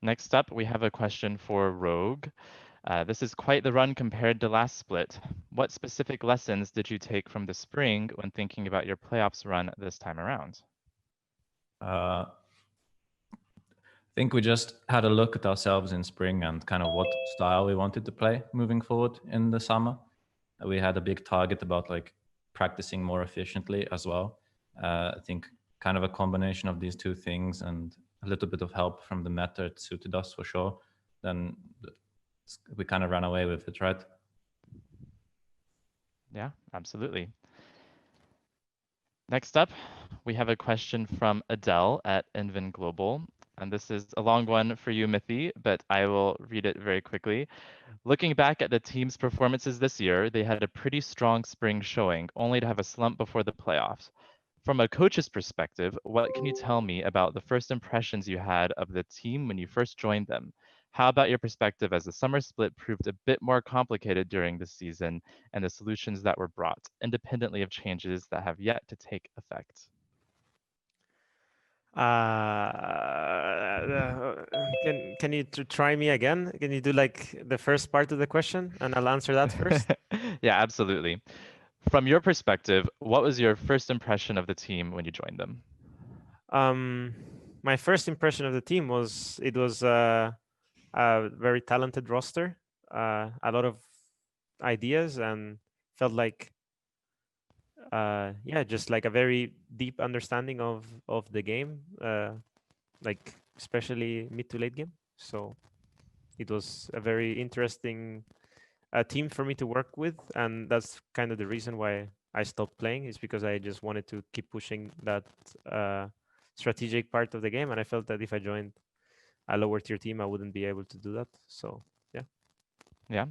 Next up, we have a question for Rogue. This is quite the run compared to last split. What specific lessons did you take from the spring when thinking about your playoffs run this time around? I think we just had a look at ourselves in spring and kind of what style we wanted to play moving forward in the summer. We had a big target about like practicing more efficiently as well. I think kind of a combination of these two things and a little bit of help from the meta, it suited us for sure. Then we kind of ran away with it, right? Yeah, absolutely. Next up, we have a question from Adele at Envin Global. And this is a long one for you, Mithi, but I will read it very quickly. Looking back at the team's performances this year, they had a pretty strong spring showing, only to have a slump before the playoffs. From a coach's perspective, what can you tell me about the first impressions you had of the team when you first joined them? How about your perspective as the summer split proved a bit more complicated during the season and the solutions that were brought, independently of changes that have yet to take effect? Can you try me again? Can you do like the first part of the question and I'll answer that first? Yeah, absolutely. From your perspective, what was your first impression of the team when you joined them? My first impression of the team was it was a very talented roster, a lot of ideas, and felt like yeah, just like a very deep understanding of the game, like especially mid to late game. So it was a very interesting team for me to work with, and that's kind of the reason why I stopped playing, is because I just wanted to keep pushing that strategic part of the game, and I felt that if I joined a lower tier team, I wouldn't be able to do that. So yeah. Yeah.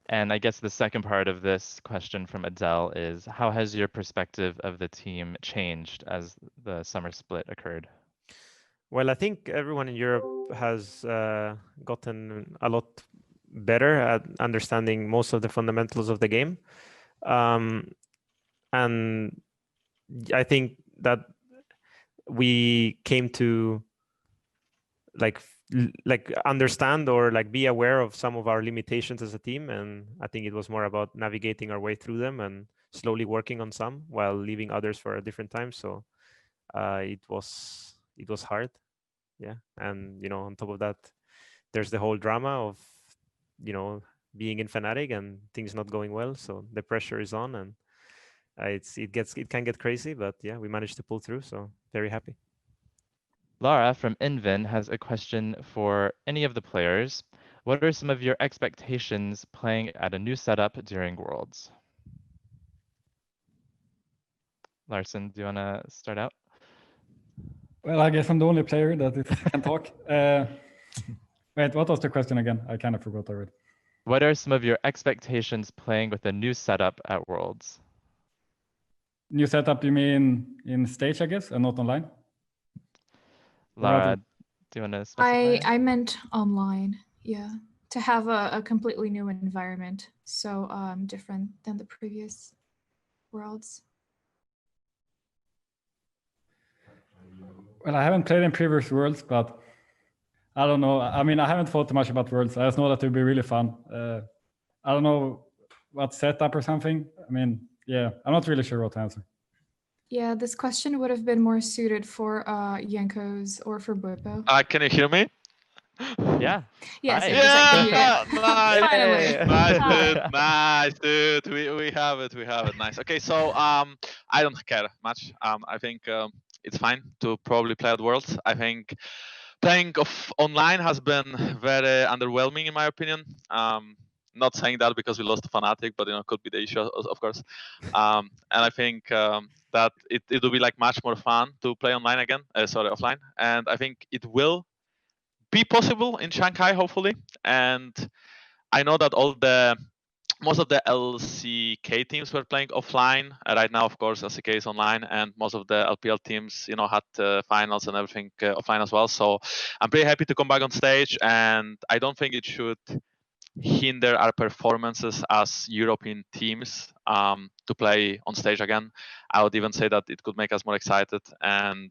And I guess the second part of this question from Adele is, how has your perspective of the team changed as the summer split occurred? Well, I think everyone in Europe has gotten a lot better at understanding most of the fundamentals of the game. And I think that we came to like understand or like be aware of some of our limitations as a team, and I think it was more about navigating our way through them and slowly working on some while leaving others for a different time. So it was hard, yeah. And on top of that, there's the whole drama of being in Fnatic and things not going well, so the pressure is on, and it can get crazy, but yeah, we managed to pull through, so very happy. Lara from Invin has a question for any of the players. What are some of your expectations playing at a new setup during Worlds? Larson, do you want to start out? Well, I guess I'm the only player that can talk. Wait, what was the question again? I kind of forgot already. What are some of your expectations playing with a new setup at Worlds? New setup, you mean in stage, I guess, and not online? Lara, do you want to specify? I meant online, yeah. To have a completely new environment, so different than the previous Worlds. Well, I haven't played in previous Worlds, but I don't know. I mean, I haven't thought too much about Worlds. I just know that it would be really fun. I don't know what setup or something. I mean, yeah, I'm not really sure what to answer. Yeah, this question would have been more suited for Jankos or for Burpo. Can you hear me? Yeah. Yes, Hi. yes, I can hear you. Finally. Nice, dude. We have it. Nice. Okay, so I don't care much. I think it's fine to probably play at Worlds. I think playing online has been very underwhelming in my opinion. Not saying that because we lost to Fnatic, but could be the issue, of course. And I think that it will be like much more fun to play online again. Sorry, offline. And I think it will be possible in Shanghai, hopefully. And I know that most of the LCK teams were playing offline. Right now, of course, LCK is online, and most of the LPL teams, had finals and everything offline as well. So I'm pretty happy to come back on stage, and I don't think it should hinder our performances as European teams to play on stage again. I would even say that it could make us more excited and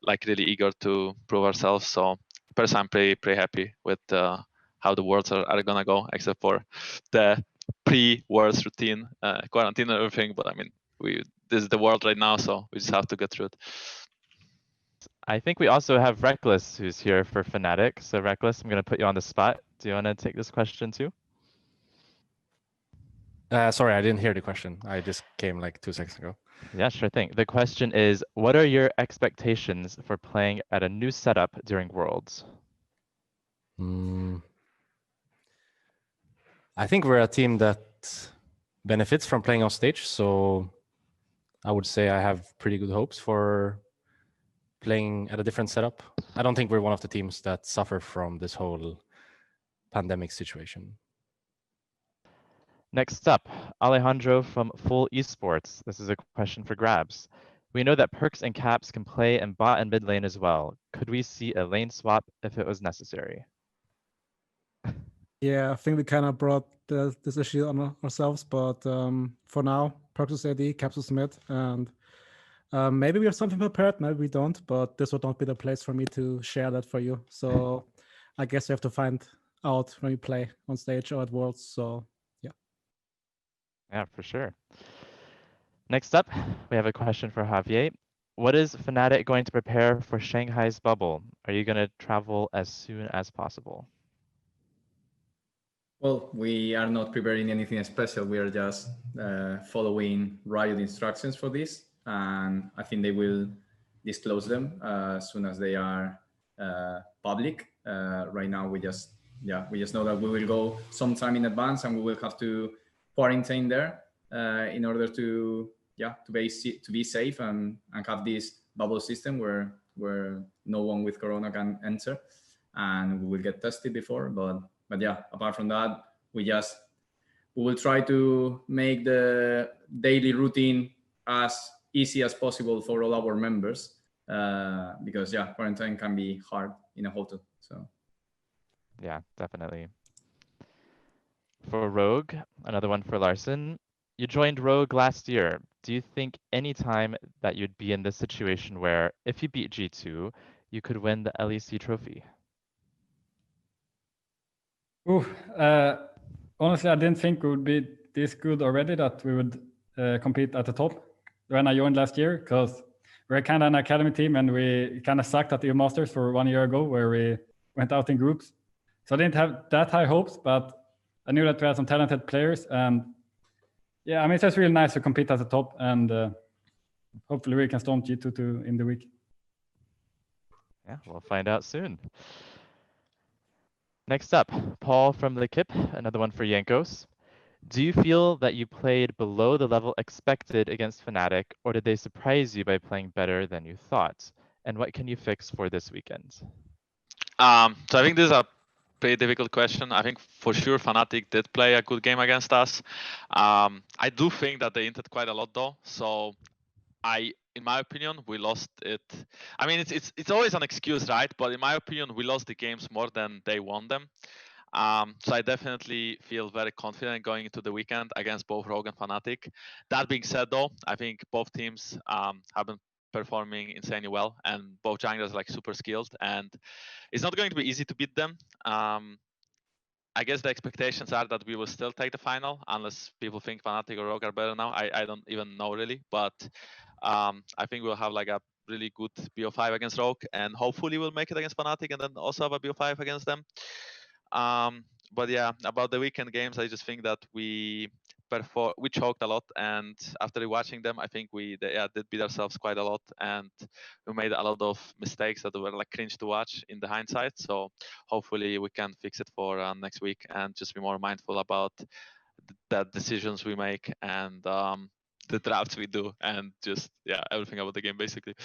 like really eager to prove ourselves. So personally, I'm pretty happy with how the Worlds are gonna go, except for the pre-Worlds routine, quarantine and everything. But I mean, this is the world right now, so we just have to get through it. I think we also have Reckless who's here for Fnatic. So Reckless, I'm going to put you on the spot. Do you want to take this question too? Sorry, I didn't hear the question. I just came like 2 seconds ago. Yeah, sure thing. The question is, what are your expectations for playing at a new setup during Worlds? I think we're a team that benefits from playing on stage, so I would say I have pretty good hopes for playing at a different setup. I don't think we're one of the teams that suffer from this whole pandemic situation. Next up, Alejandro from Full Esports. This is a question for Grabs. We know that Perks and Caps can play in bot and mid lane as well. Could we see a lane swap if it was necessary? Yeah, I think we kind of brought this issue on ourselves, but for now, Perks is AD, Caps is mid, and maybe we have something prepared, maybe we don't, but this would not be the place for me to share that for you. So I guess we have to find out when we play on stage or at Worlds, so yeah. Yeah, for sure. Next up, we have a question for Javier. What is Fnatic going to prepare for Shanghai's bubble? Are you going to travel as soon as possible? Well, we are not preparing anything special. We are just following Riot instructions for this, and I think they will disclose them as soon as they are public. Right now, we just know that we will go sometime in advance, and we will have to quarantine there in order to be safe and have this bubble system where no one with corona can enter, and we will get tested before. But yeah, apart from that, we will try to make the daily routine as easy as possible for all our members, because quarantine can be hard in a hotel. So yeah, definitely. For Rogue, another one for Larson. You joined Rogue last year. Do you think any time that you'd be in this situation where if you beat G2, you could win the LEC trophy? Honestly, I didn't think we would be this good already, that we would compete at the top when I joined last year, because we're kind of an academy team and we kind of sucked at EU Masters for 1 year ago, where we went out in groups. So I didn't have that high hopes, but I knew that we had some talented players, and yeah, I mean, it's just really nice to compete at the top, and hopefully we can storm G2 in the week. Yeah, we'll find out soon. Next up, Paul from the Kip, another one for Yankos. Do you feel that you played below the level expected against Fnatic, or did they surprise you by playing better than you thought? And what can you fix for this weekend? So I think this is a pretty difficult question. I think for sure Fnatic did play a good game against us. I do think that they hinted quite a lot though. So in my opinion, we lost it. I mean, it's always an excuse, right? But in my opinion, we lost the games more than they won them. So I definitely feel very confident going into the weekend against both Rogue and Fnatic. That being said, though, I think both teams have been performing insanely well, and both junglers are like super skilled, and it's not going to be easy to beat them. I guess the expectations are that we will still take the final, unless people think Fnatic or Rogue are better now. I don't even know really, but I think we'll have like a really good BO5 against Rogue, and hopefully we'll make it against Fnatic, and then also have a BO5 against them. But yeah, about the weekend games, I just think that we choked a lot, and after watching them, I think we did beat ourselves quite a lot, and we made a lot of mistakes that were like cringe to watch in the hindsight. So hopefully we can fix it for next week and just be more mindful about the decisions we make and the drafts we do, and just everything about the game basically.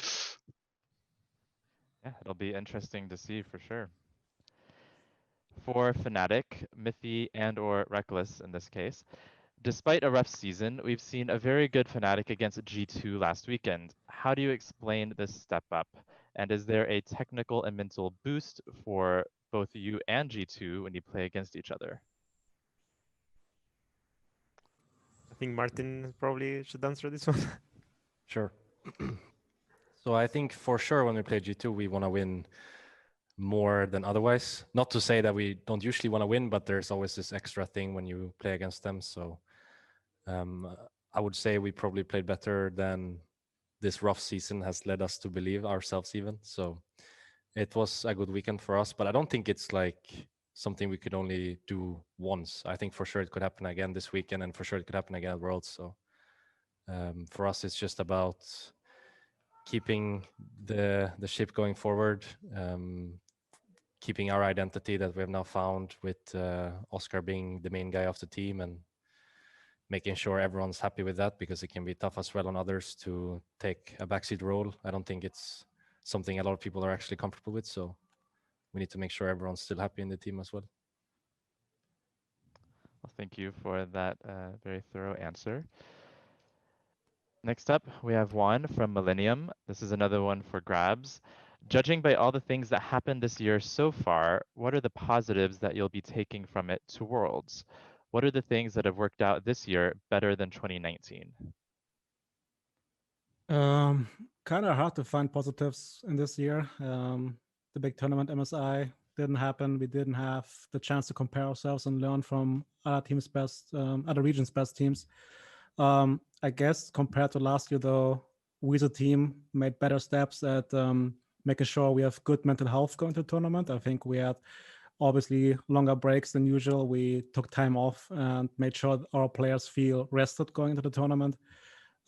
Yeah, it'll be interesting to see for sure. For Fnatic, Mythy and or Reckless in this case, despite a rough season, we've seen a very good Fnatic against G2 last weekend. How do you explain this step up? And is there a technical and mental boost for both you and G2 when you play against each other? I think Martin probably should answer this one. Sure. So I think for sure when we play G2, we want to win more than otherwise. Not to say that we don't usually want to win, but there's always this extra thing when you play against them. So I would say we probably played better than this rough season has led us to believe ourselves even. So it was a good weekend for us, but I don't think it's like something we could only do once. I think for sure it could happen again this weekend, and for sure it could happen again at Worlds. So for us, it's just about keeping the ship going forward, keeping our identity that we have now found with Oscar being the main guy of the team, and making sure everyone's happy with that, because it can be tough as well on others to take a backseat role. I don't think it's something a lot of people are actually comfortable with. So we need to make sure everyone's still happy in the team as well. Well, thank you for that very thorough answer. Next up, we have Juan from Millennium. This is another one for grabs. Judging by all the things that happened this year so far, what are the positives that you'll be taking from it to Worlds? What are the things that have worked out this year better than 2019? Kind of hard to find positives in this year. The big tournament MSI didn't happen. We didn't have the chance to compare ourselves and learn from other teams' best, other regions' best teams. I guess compared to last year, though, we as a team made better steps at making sure we have good mental health going to the tournament. I think we had obviously longer breaks than usual. We took time off and made sure our players feel rested going into the tournament.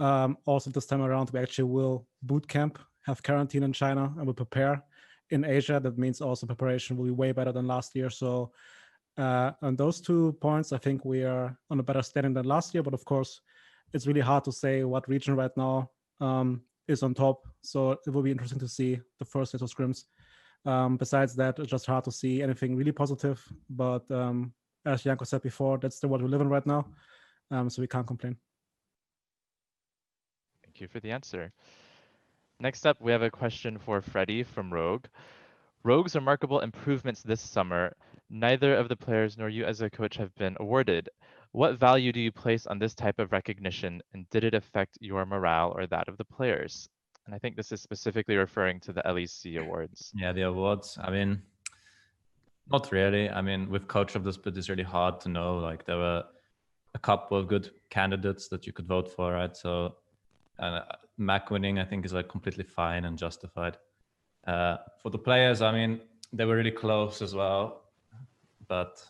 Also, this time around, we actually will boot camp, have quarantine in China, and we'll prepare in Asia. That means also preparation will be way better than last year. So on those 2 points, I think we are on a better standing than last year. But of course, it's really hard to say what region right now is on top. So it will be interesting to see the first set of scrims. Besides that, it's just hard to see anything really positive. But as Janko said before, that's the world we live in right now. So we can't complain. Thank you for the answer. Next up, we have a question for Freddie from Rogue. Rogue's remarkable improvements this summer, neither of the players nor you as a coach have been awarded. What value do you place on this type of recognition, and did it affect your morale or that of the players? And I think this is specifically referring to the LEC awards. Yeah, the awards. I mean, not really. I mean, with coach of the split, it's really hard to know. Like, there were a couple of good candidates that you could vote for, right? So Mac winning, I think, is like completely fine and justified. For the players, I mean, they were really close as well, but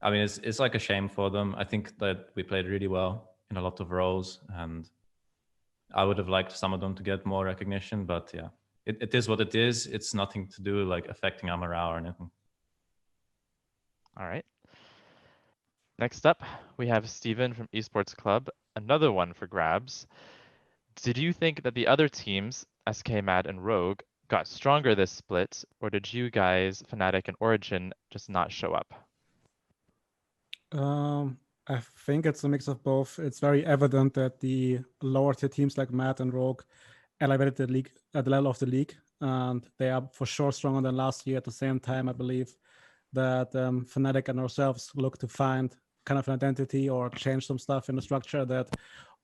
I mean, it's like a shame for them. I think that we played really well in a lot of roles, and I would have liked some of them to get more recognition, but yeah, it is what it is. It's nothing to do like affecting our morale or anything. All right. Next up, we have Steven from Esports Club, another one for grabs. Did you think that the other teams, SK, Mad, and Rogue, got stronger this split, or did you guys, Fnatic and Origin, just not show up? I think it's a mix of both. It's very evident that the lower tier teams like Mad and Rogue elevated the league at the level of the league, and they are for sure stronger than last year. At the same time, I believe that Fnatic and ourselves look to find kind of an identity or change some stuff in the structure that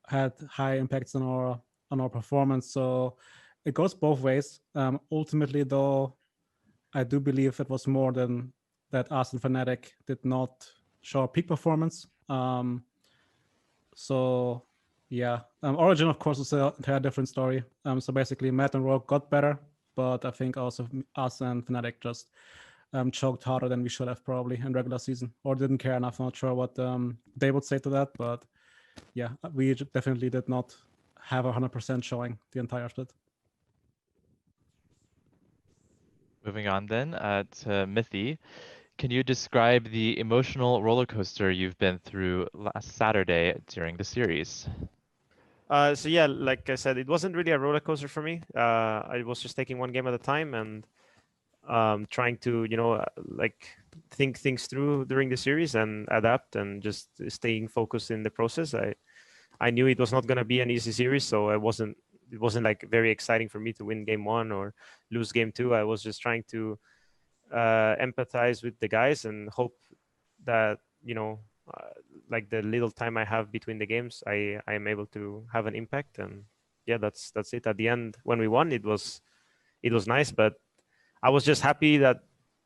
had high impacts on our performance. So it goes both ways. Ultimately, though, I do believe it was more than that us and Fnatic did not show peak performance. So yeah, Origin, of course, is an entire different story. So basically, Matt and Rogue got better, but I think also us and Fnatic just choked harder than we should have probably in regular season, or didn't care enough. I'm not sure what they would say to that, but yeah, we definitely did not have 100% showing the entire split. Moving on then to Mithy. Can you describe the emotional roller coaster you've been through last Saturday during the series? So yeah, like I said, it wasn't really a roller coaster for me. I was just taking one game at a time and trying to, like think things through during the series and adapt and just staying focused in the process. I knew it was not going to be an easy series, so it wasn't like very exciting for me to win game 1 or lose game 2. I was just trying to empathize with the guys and hope that, like the little time I have between the games, I am able to have an impact. And yeah, that's it. At the end, when we won, it was nice, but I was just happy that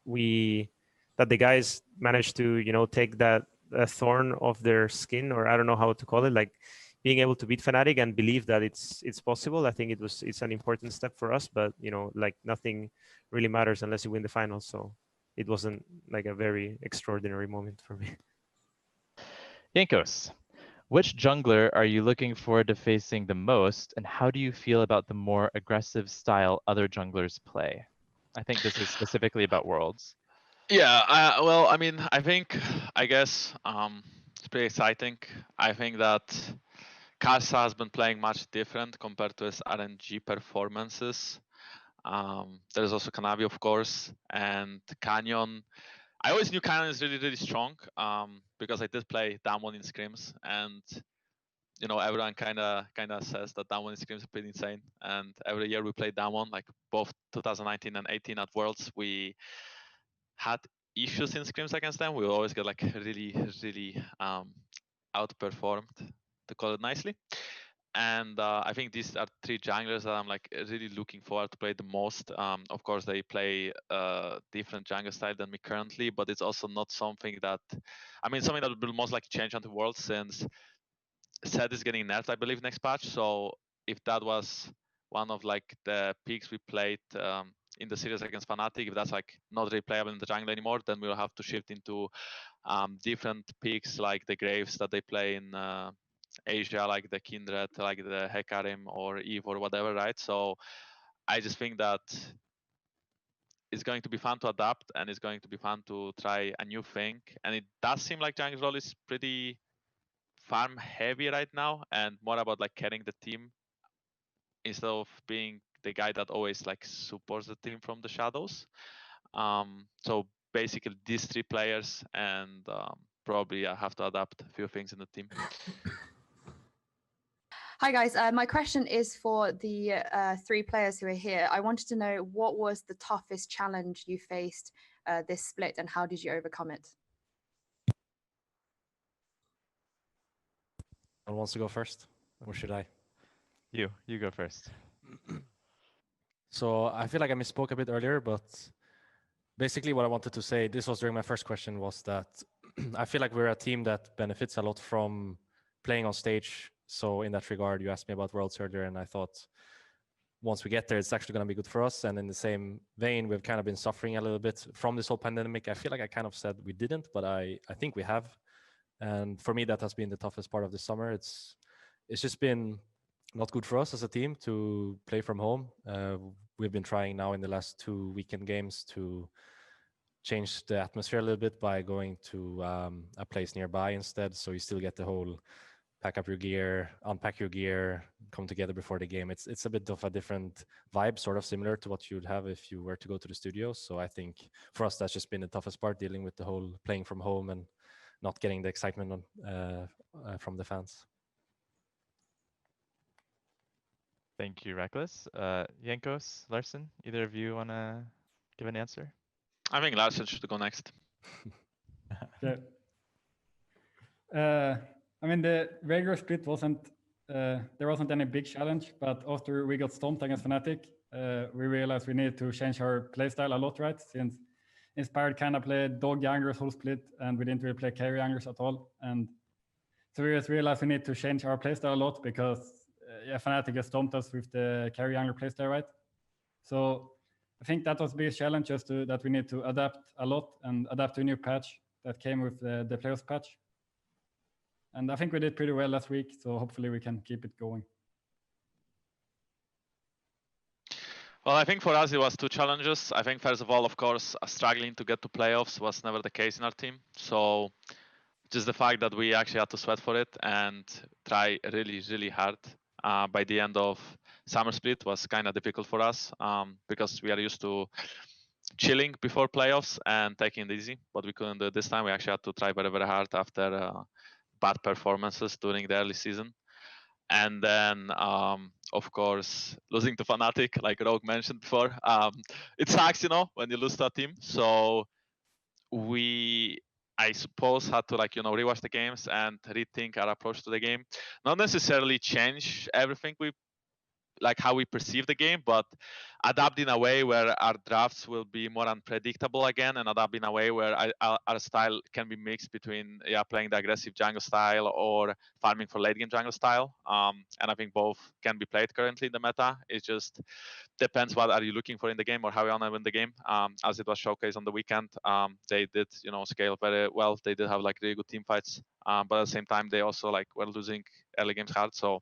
the guys managed to, you know, take that thorn off their skin, or I don't know how to call it, like being able to beat Fnatic and believe that it's possible. I think it's an important step for us, but you know, like nothing really matters unless you win the finals. So it wasn't like a very extraordinary moment for me. Yankos, which jungler are you looking forward to facing the most, and how do you feel about the more aggressive style other junglers play? I think this is specifically about Worlds. Yeah, well, I mean, I guess it's pretty exciting. I think that Karsa has been playing much different compared to his RNG performances. There's also Kanavi, of course, and Canyon. I always knew Canyon is really, really strong because I did play Damwon in scrims, and you know, everyone kind of says that Damwon in scrims are pretty insane. And every year we play Damwon, like both 2019 and 18 at Worlds, we had issues in scrims against them. We always get like really, really outperformed, to call it nicely. And I think these are three junglers that I'm like really looking forward to play the most. Of course, they play different jungle style than me currently, but it's also not something that, I mean, something that will most likely change on the world, since Zed is getting nerfed, I believe, next patch. So if that was one of like the picks we played in the series against Fnatic, if that's like not really playable in the jungle anymore, then we'll have to shift into different picks like the Graves that they play in Asia, like the Kindred, like the Hecarim or Eve or whatever, right? So I just think that it's going to be fun to adapt, and it's going to be fun to try a new thing. And it does seem like Jungle's role is pretty farm heavy right now, and more about like carrying the team instead of being the guy that always like supports the team from the shadows. So basically these three players, and probably I have to adapt a few things in the team. Hi guys, my question is for the three players who are here. I wanted to know, what was the toughest challenge you faced this split, and how did you overcome it? Who wants to go first, or should I? You go first. So I feel like I misspoke a bit earlier, but basically what I wanted to say, this was during my first question, was that I feel like we're a team that benefits a lot from playing on stage. So in that regard, you asked me about Worlds earlier, and I thought once we get there, it's actually going to be good for us. And in the same vein, we've kind of been suffering a little bit from this whole pandemic. I feel like I kind of said we didn't, but I think we have. And for me, that has been the toughest part of the summer. It's just been not good for us as a team to play from home. We've been trying now in the last 2 weekend games to change the atmosphere a little bit by going to a place nearby instead. So you still get the whole pack up your gear, unpack your gear, come together before the game. It's a bit of a different vibe, sort of similar to what you'd have if you were to go to the studio. So I think for us, that's just been the toughest part, dealing with the whole playing from home and not getting the excitement from the fans. Thank you, Reckless. Yankos, Larson, either of you want to give an answer? I think Larson should go next. Yeah. I mean, the regular split wasn't, there wasn't any big challenge, but after we got stomped against Fnatic, we realized we needed to change our playstyle a lot, right? Since Inspired kind of played dog junglers whole split, and we didn't really play carry junglers at all. And so we just realized we need to change our playstyle a lot, because Fnatic has stomped us with the carry jungler playstyle, right? So I think that was the biggest challenge, just that we need to adapt a lot and adapt to a new patch that came with the playoffs patch. And I think we did pretty well last week, so hopefully we can keep it going. Well, I think for us it was two challenges. I think first of all, of course, struggling to get to playoffs was never the case in our team. So just the fact that we actually had to sweat for it and try really, really hard by the end of summer split was kind of difficult for us because we are used to chilling before playoffs and taking it easy, but we couldn't do it this time. We actually had to try very, very hard after bad performances during the early season. And then, of course, losing to Fnatic, like Rogue mentioned before, it sucks, you know, when you lose to a team. So we, I suppose, had to rewatch the games and rethink our approach to the game. Not necessarily change everything we like how we perceive the game, but adapt in a way where our drafts will be more unpredictable again, and adapt in a way where our style can be mixed between playing the aggressive jungle style or farming for late game jungle style. And I think both can be played currently in the meta. It just depends what are you looking for in the game or how you want to win the game. As it was showcased on the weekend, they did scale very well. They did have like really good team fights, but at the same time they also like were losing early games hard. So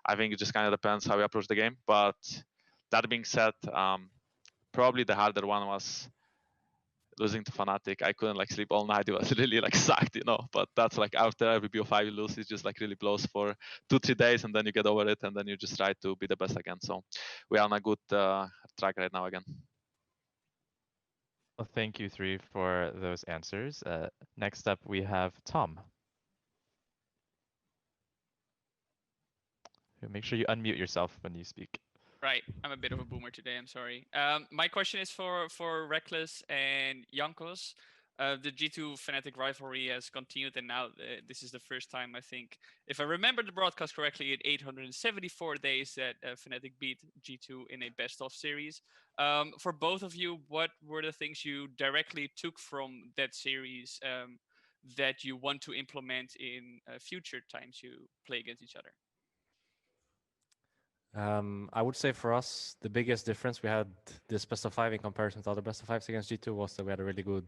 I think it just kind of depends how you approach the game. But that being said, probably the harder one was losing to Fnatic. I couldn't like sleep all night. It was really like sucked, But that's like after every BO5 you lose, it just like really blows for 2-3 days, and then you get over it, and then you just try to be the best again. So we are on a good track right now again. Well, thank you three for those answers. Next up, we have Tom. Make sure you unmute yourself when you speak. Right, I'm a bit of a boomer today. I'm sorry. My question is for Reckless and Jankos. The G2 Fnatic rivalry has continued, and now this is the first time, I think, if I remember the broadcast correctly, in 874 days that Fnatic beat G2 in a best-of series. For both of you, what were the things you directly took from that series that you want to implement in future times you play against each other? I would say for us, the biggest difference we had this best of 5 in comparison to other best of 5s against G2 was that we had a really good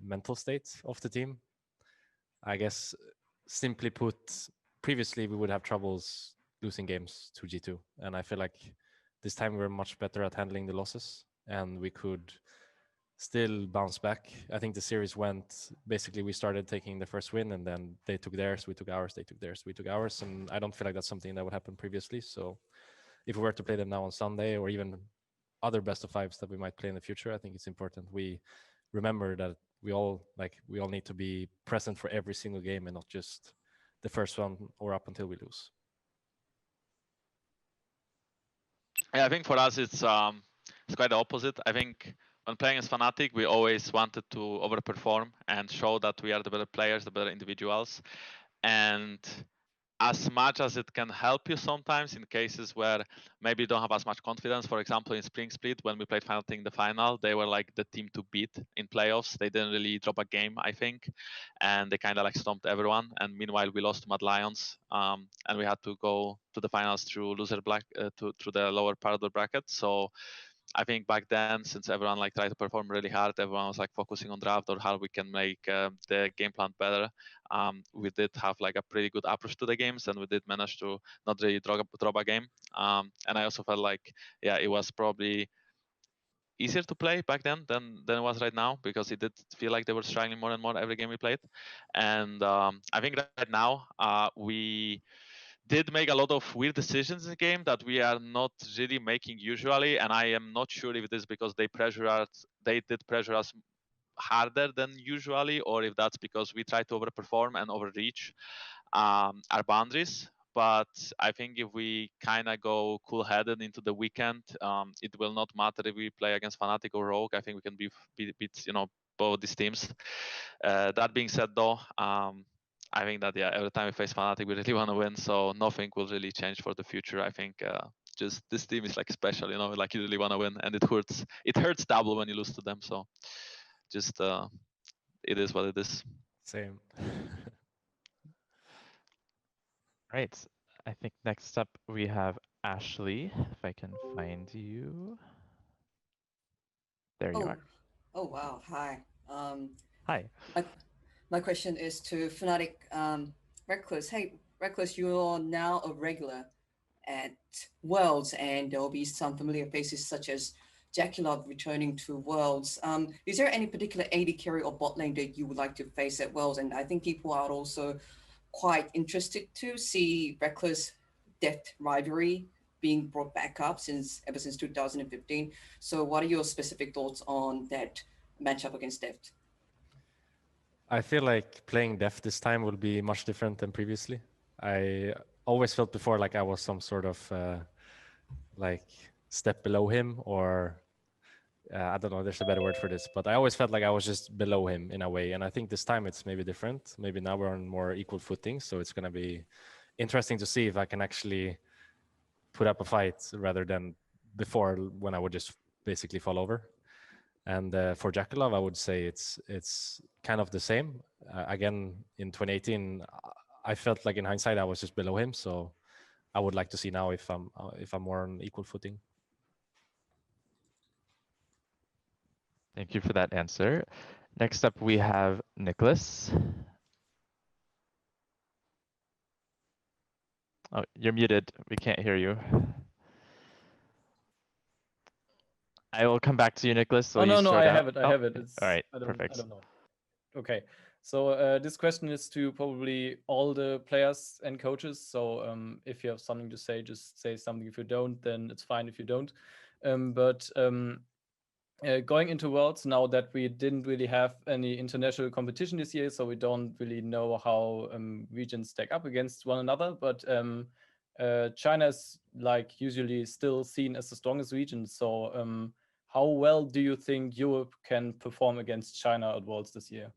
mental state of the team. I guess, simply put, previously we would have troubles losing games to G2. And I feel like this time we were much better at handling the losses, and we could still bounce back. I think the series went, basically we started taking the first win, and then they took theirs, we took ours, they took theirs, we took ours. And I don't feel like that's something that would happen previously. So if we were to play them now on Sunday, or even other best of 5s that we might play in the future, I think it's important we remember that we all need to be present for every single game, and not just the first one or up until we lose. Yeah, I think for us it's quite the opposite. I think when playing as Fnatic, we always wanted to overperform and show that we are the better players, the better individuals. And as much as it can help you sometimes in cases where maybe you don't have as much confidence, for example, in Spring Split, when we played Fnatic in the final, they were like the team to beat in playoffs. They didn't really drop a game, I think, and they kind of like stomped everyone. And meanwhile, we lost to Mad Lions, and we had to go to the finals through through the lower part of the bracket. So I think back then, since everyone like tried to perform really hard, everyone was like focusing on draft or how we can make the game plan better. We did have like a pretty good approach to the games, and we did manage to not really drop a game. And I also felt like, yeah, it was probably easier to play back then than it was right now, because it did feel like they were struggling more and more every game we played. And I think right now we did make a lot of weird decisions in the game that we are not really making usually, and I am not sure if it is because they did pressure us harder than usually, or if that's because we try to overperform and overreach our boundaries. But I think if we kind of go cool-headed into the weekend, it will not matter if we play against Fnatic or Rogue. I think we can beat both these teams. That being said, though, I think that every time we face Fnatic, we really want to win. So nothing will really change for the future. I think just this team is like special, like you really want to win, and it hurts. It hurts double when you lose to them. So just it is what it is. Same. Right. I think next up we have Ashley. If I can find you. There you are. Oh wow! Hi. Hi. My question is to Fnatic Reckless. Hey, Reckless, you are now a regular at Worlds, and there will be some familiar faces such as Jackulov returning to Worlds. Is there any particular AD carry or bot lane that you would like to face at Worlds? And I think people are also quite interested to see Reckless Deft rivalry being brought back up ever since 2015. So what are your specific thoughts on that matchup against Deft? I feel like playing Def this time will be much different than previously. I always felt before like I was some sort of like step below him, or I don't know, there's a better word for this, but I always felt like I was just below him in a way. And I think this time it's maybe different. Maybe now we're on more equal footing. So it's going to be interesting to see if I can actually put up a fight rather than before when I would just basically fall over. And for Jackal, I would say it's kind of the same. Again, in 2018, I felt like in hindsight I was just below him. So I would like to see now if I'm more on equal footing. Thank you for that answer. Next up, we have Nicholas. Oh, you're muted. We can't hear you. I will come back to you, Nicholas. So Oh, you no, sort I out. have it. I have it. It's All right, I perfect. don't know. Okay. So this question is to probably all the players and coaches. So if you have something to say, just say something. If you don't, then it's fine if you don't. Going into Worlds, now that we didn't really have any international competition this year, so we don't really know how regions stack up against one another. But China is like usually still seen as the strongest region. So how well do you think Europe can perform against China at Worlds this year?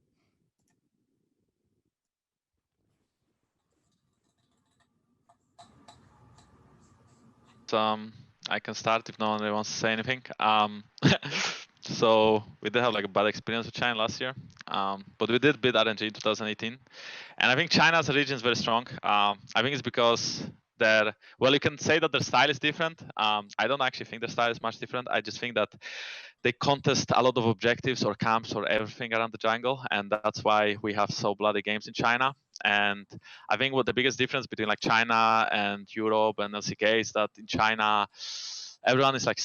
I can start if no one really wants to say anything. So we did have like a bad experience with China last year, but we did beat RNG in 2018, and I think China as a region is very strong. I think it's because you can say that their style is different. I don't actually think their style is much different. I just think that they contest a lot of objectives or camps or everything around the jungle, and that's why we have so bloody games in China. And I think what the biggest difference between like China and Europe and LCK is that in China, everyone is like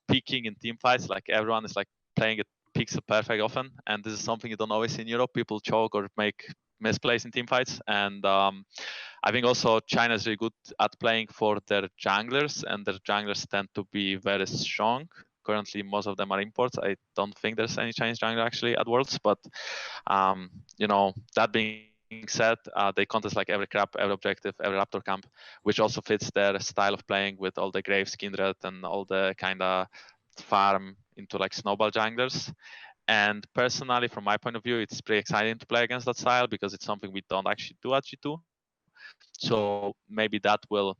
peaking in team fights. Like everyone is like playing it pixel perfect often, and this is something you don't always see in Europe. People choke or make misplays in team fights, and I think also China is really good at playing for their junglers, and their junglers tend to be very strong. Currently, most of them are imports. I don't think there's any Chinese jungler actually at Worlds, but that being said, they contest like every crap, every objective, every Raptor camp, which also fits their style of playing with all the Graves, Kindred, and all the kind of farm into like snowball junglers. And personally, from my point of view, it's pretty exciting to play against that style because it's something we don't actually do at G2. So maybe that will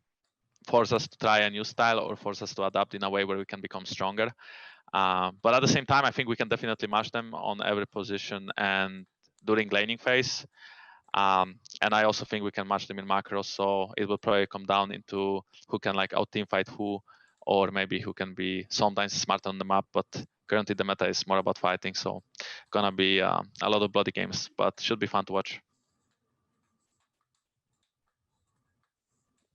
force us to try a new style or force us to adapt in a way where we can become stronger. But at the same time, I think we can definitely match them on every position and during laning phase. And I also think we can match them in macros. So it will probably come down into who can like out team fight who, or maybe who can be sometimes smart on the map. But currently the meta is more about fighting. So gonna be a lot of bloody games, but should be fun to watch.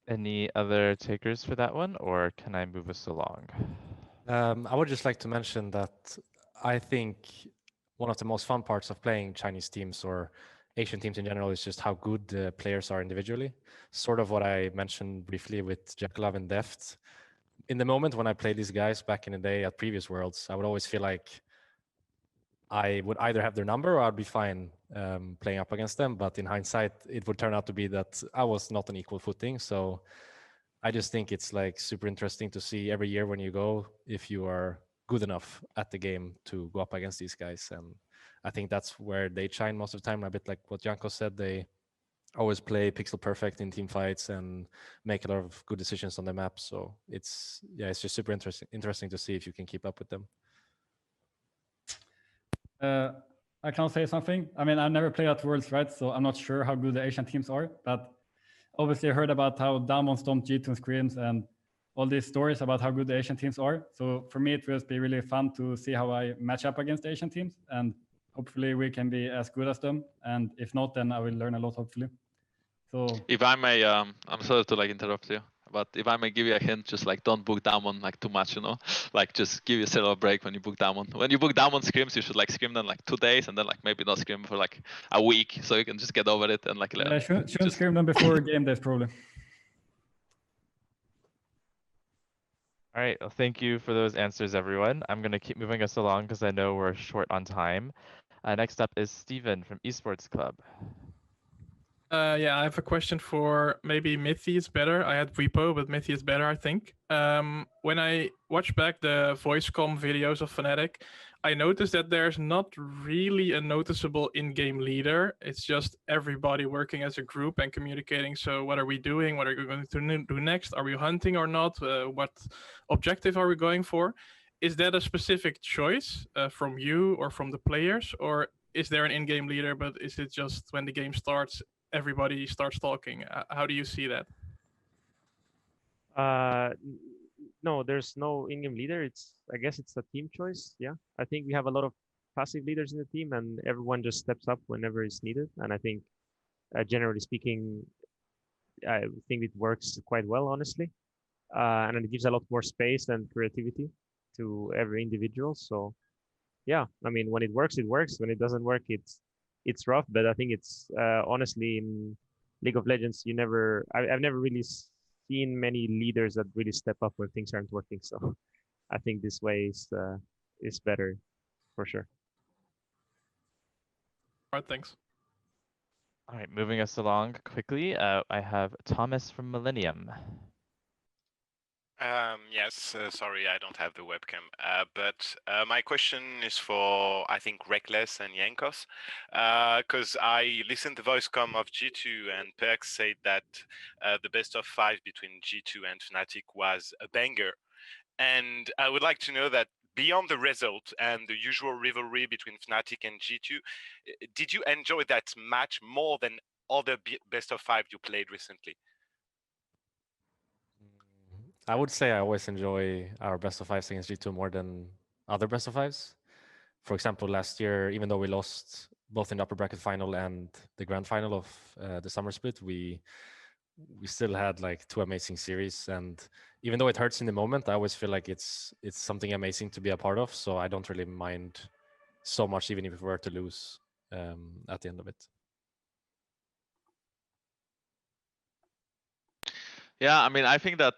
Any other takers for that one, or can I move us along? I would just like to mention that I think one of the most fun parts of playing Chinese teams or Asian teams in general is just how good the players are individually. Sort of what I mentioned briefly with Jackalov and Deft. In the moment when I played these guys back in the day at previous Worlds, I would always feel like I would either have their number or I'd be fine playing up against them. But in hindsight, it would turn out to be that I was not on equal footing. So I just think it's like super interesting to see every year when you go if you are good enough at the game to go up against these guys. And I think that's where they shine most of the time. A bit like what Janko said, they always play pixel perfect in team fights and make a lot of good decisions on the map. So it's just super interesting to see if you can keep up with them. I can say something. I mean, I've never played at Worlds, right? So I'm not sure how good the Asian teams are, but obviously I heard about how Damon stomped G2 and Screams and all these stories about how good the Asian teams are. So for me, it will be really fun to see how I match up against the Asian teams, and hopefully we can be as good as them. And if not, then I will learn a lot, hopefully. So if I may, I'm sorry to like interrupt you, but if I may give you a hint, just like don't book Damon like too much, like just give yourself a break when you book Damon. When you book Damon scrims, you should like scrim them like 2 days and then like maybe not scrim for like a week, so you can just get over it and like. I shouldn't scrim them before game days, probably. All right, well, thank you for those answers, everyone. I'm going to keep moving us along because I know we're short on time. Next up is Steven from Esports Club. Yeah, I have a question for maybe Mithy is better. I had Repo, but Mithy is better, I think. When I watch back the voice comm videos of Fnatic, I noticed that there's not really a noticeable in-game leader. It's just everybody working as a group and communicating. So what are we doing? What are we going to do next? Are we hunting or not? What objective are we going for? Is that a specific choice from you or from the players? Or is there an in-game leader, but is it just when the game starts, everybody starts talking? How do you see that? No, there's no in-game leader. I guess it's a team choice. Yeah, I think we have a lot of passive leaders in the team, and everyone just steps up whenever it's needed. And I think, generally speaking, I think it works quite well, honestly. And it gives a lot more space and creativity to every individual. So, yeah, I mean, when it works, it works. When it doesn't work, it's rough. But I think it's honestly in League of Legends, I've never really seen many leaders that really step up when things aren't working. So I think this way is better for sure. All right, thanks. All right, moving us along quickly. I have Thomas from Millennium. Yes, sorry, I don't have the webcam. But my question is for, I think, Reckless and Yankos, because I listened to the voice com of G2 and Perks said that the best of 5 between G2 and Fnatic was a banger. And I would like to know that beyond the result and the usual rivalry between Fnatic and G2, did you enjoy that match more than other best of 5 you played recently? I would say I always enjoy our best of 5s against G2 more than other best of 5s. For example, last year, even though we lost both in the upper bracket final and the grand final of the summer split, we still had like 2 amazing series. And even though it hurts in the moment, I always feel like it's something amazing to be a part of. So I don't really mind so much, even if we were to lose at the end of it. Yeah, I mean, I think that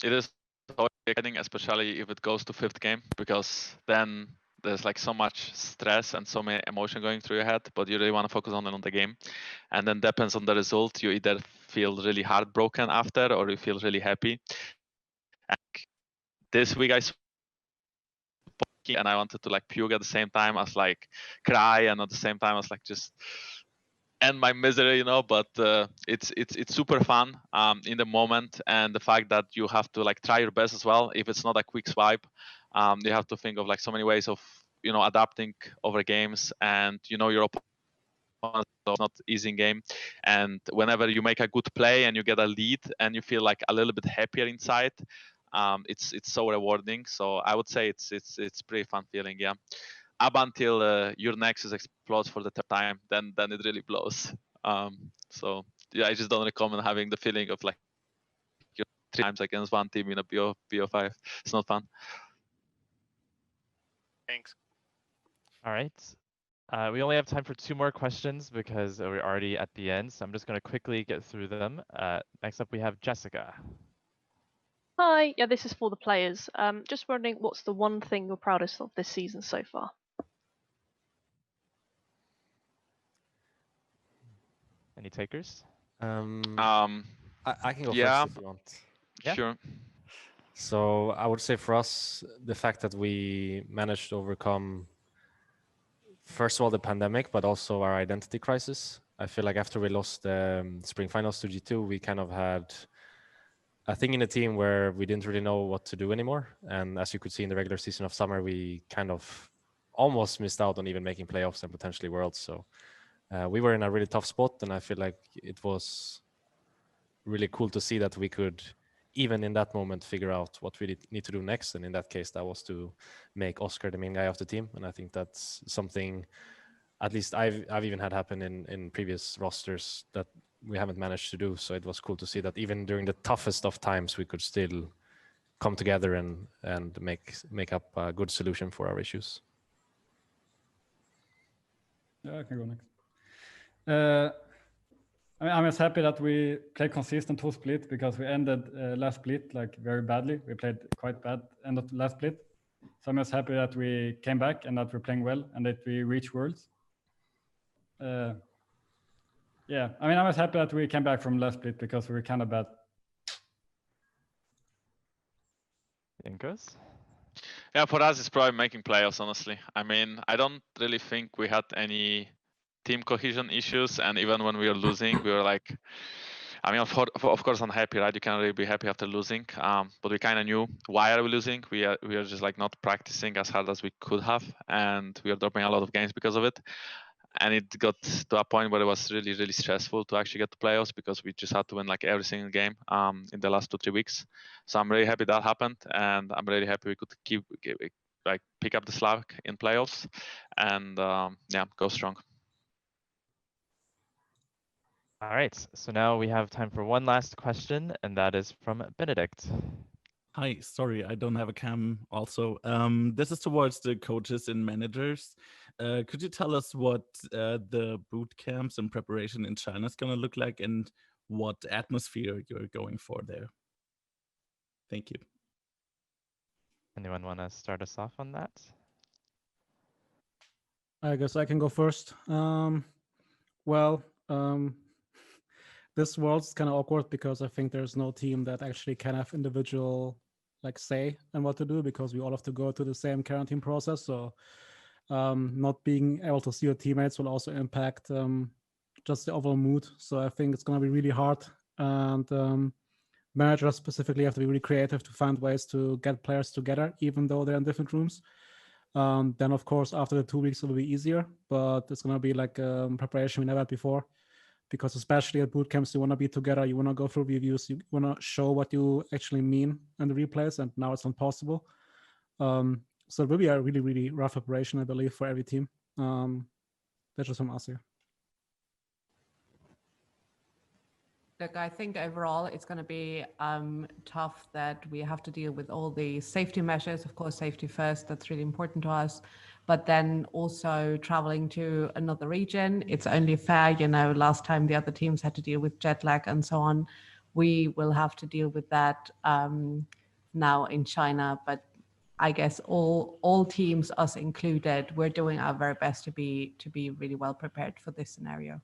it is always exciting, especially if it goes to 5th game, because then there's like so much stress and so many emotion going through your head, but you really want to focus on the game. And then depends on the result. You either feel really heartbroken after, or you feel really happy. And this week and I wanted to like puke at the same time as like cry, and at the same time as like just end my misery, but it's super fun in the moment, and the fact that you have to like try your best as well. If it's not a quick swipe, you have to think of like so many ways of adapting over games, and your opponent is not easy in game. And whenever you make a good play and you get a lead and you feel like a little bit happier inside, it's so rewarding. So I would say it's pretty fun feeling, yeah. Up until your Nexus explodes for the 3rd time, then it really blows. So yeah, I just don't recommend having the feeling of like 3 times against one team in a BO5. It's not fun. Thanks. All right. We only have time for 2 more questions because we're already at the end. So I'm just going to quickly get through them. Next up, we have Jessica. Hi, yeah, this is for the players. Just wondering, what's the one thing you're proudest of this season so far? Any takers? I can go first if you want. Yeah. Sure. So I would say for us, the fact that we managed to overcome, first of all, the pandemic, but also our identity crisis. I feel like after we lost the spring finals to G2, we kind of had a thing in the team where we didn't really know what to do anymore. And as you could see in the regular season of summer, we kind of almost missed out on even making playoffs and potentially worlds. So we were in a really tough spot, and I feel like it was really cool to see that we could, even in that moment, figure out what we need to do next. And in that case, that was to make Oscar the main guy of the team. And I think that's something, at least I've even had happen in previous rosters that we haven't managed to do. So it was cool to see that even during the toughest of times, we could still come together and make up a good solution for our issues. Yeah, I can go next. I'm just happy that we played consistent whole split, because we ended last split like very badly. We played quite bad end of last split. So I'm just happy that we came back and that we're playing well and that we reach Worlds. Yeah, I mean, I was happy that we came back from last split because we were kind of bad. Incos? Yeah, for us, it's probably making playoffs, honestly. I mean, I don't really think we had any team cohesion issues. And even when we were losing, we were like, I mean, of course, unhappy, right? You can't really be happy after losing. But we kind of knew why are we losing. We are just like not practicing as hard as we could have. And we are dropping a lot of games because of it. And it got to a point where it was really, really stressful to actually get to playoffs because we just had to win like every single game in the last 2-3 weeks. So I'm really happy that happened, and I'm really happy we could pick up the slack in playoffs and yeah, go strong. All right, so now we have time for one last question, and that is from Benedict. Hi, sorry, I don't have a cam also. This is towards the coaches and managers. Could you tell us what the boot camps and preparation in China is going to look like and what atmosphere you're going for there? Thank you. Anyone want to start us off on that? I guess I can go first. This world's kind of awkward because I think there's no team that actually can have individual like say and what to do because we all have to go through the same quarantine process. So not being able to see your teammates will also impact just the overall mood. So I think it's going to be really hard, and managers specifically have to be really creative to find ways to get players together, even though they're in different rooms. Then of course after the 2 weeks it will be easier, but it's going to be like preparation we never had before. Because especially at boot camps, you want to be together, you want to go through reviews, you want to show what you actually mean in the replays, and now it's not possible. So it will be a really, really rough operation, I believe, for every team. That's just from us here. Look, I think overall it's going to be tough that we have to deal with all the safety measures. Of course, safety first, that's really important to us. But then also traveling to another region, it's only fair, you know, last time the other teams had to deal with jet lag and so on. We will have to deal with that now in China. But I guess all teams, us included, we're doing our very best to be really well prepared for this scenario.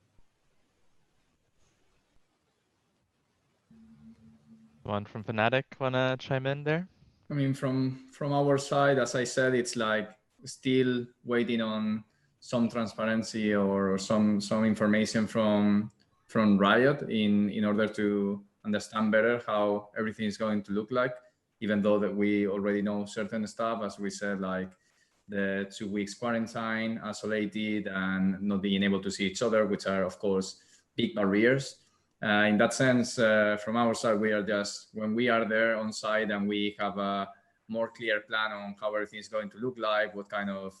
One from Fnatic want to chime in there? I mean, from our side, as I said, it's like still waiting on some transparency or some information from Riot in order to understand better how everything is going to look like, even though that we already know certain stuff, as we said, like the 2 weeks quarantine, isolated, and not being able to see each other, which are, of course, big barriers. In that sense, from our side, we are just, when we are there on site and we have a more clear plan on how everything is going to look like, what kind of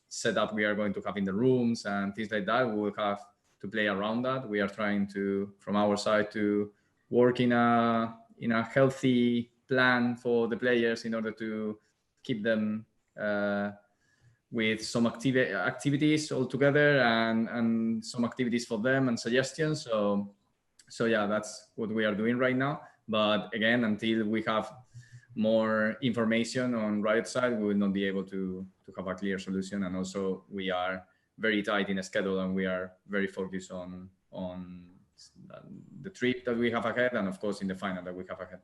setup we are going to have in the rooms and things like that, we will have to play around that. We are trying to, from our side, to work in a healthy plan for the players in order to keep them with some activities all together and some activities for them and suggestions. So yeah, that's what we are doing right now. But again, until we have more information on Riot side, we will not be able to have a clear solution. And also we are very tight in a schedule and we are very focused on the trip that we have ahead and of course in the final that we have ahead.